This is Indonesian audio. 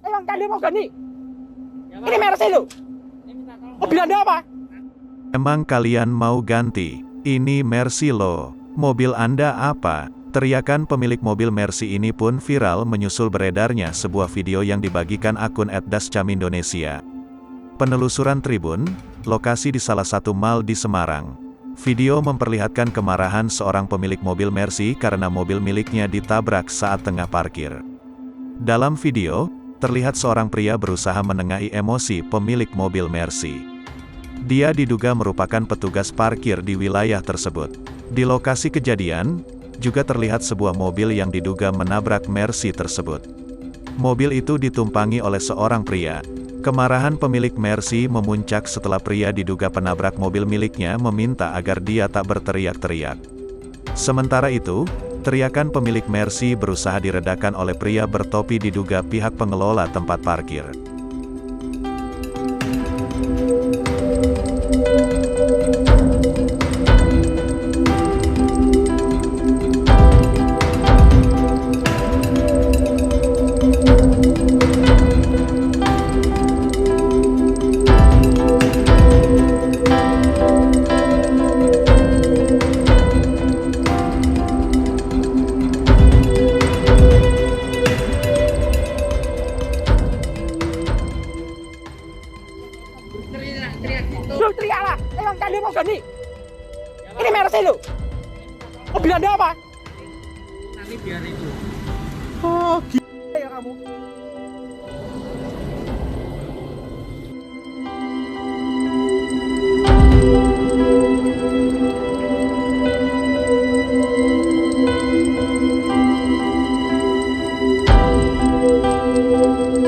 Emang kalian mau ganti? Ini Mercy lo. Mobil Anda apa? Emang kalian mau ganti? Ini Mercy loh. Mobil Anda apa? Teriakan pemilik mobil Mercy ini pun viral menyusul beredarnya sebuah video yang dibagikan akun @dascam_Indonesia. Penelusuran Tribun, lokasi di salah satu mal di Semarang. Video memperlihatkan kemarahan seorang pemilik mobil Mercy karena mobil miliknya ditabrak saat tengah parkir. Dalam video, terlihat seorang pria berusaha menengahi emosi pemilik mobil Mercy. Dia diduga merupakan petugas parkir di wilayah tersebut. Di lokasi kejadian, juga terlihat sebuah mobil yang diduga menabrak Mercy tersebut. Mobil itu ditumpangi oleh seorang pria. Kemarahan pemilik Mercy memuncak setelah pria diduga penabrak mobil miliknya meminta agar dia tak berteriak-teriak. Sementara itu, teriakan pemilik Mercy berusaha diredakan oleh pria bertopi diduga pihak pengelola tempat parkir. Lo teriak lah. Emang kalian mau ganti? Ini Mercy lo. Mobil Anda apa? Nanti biar itu. Oh,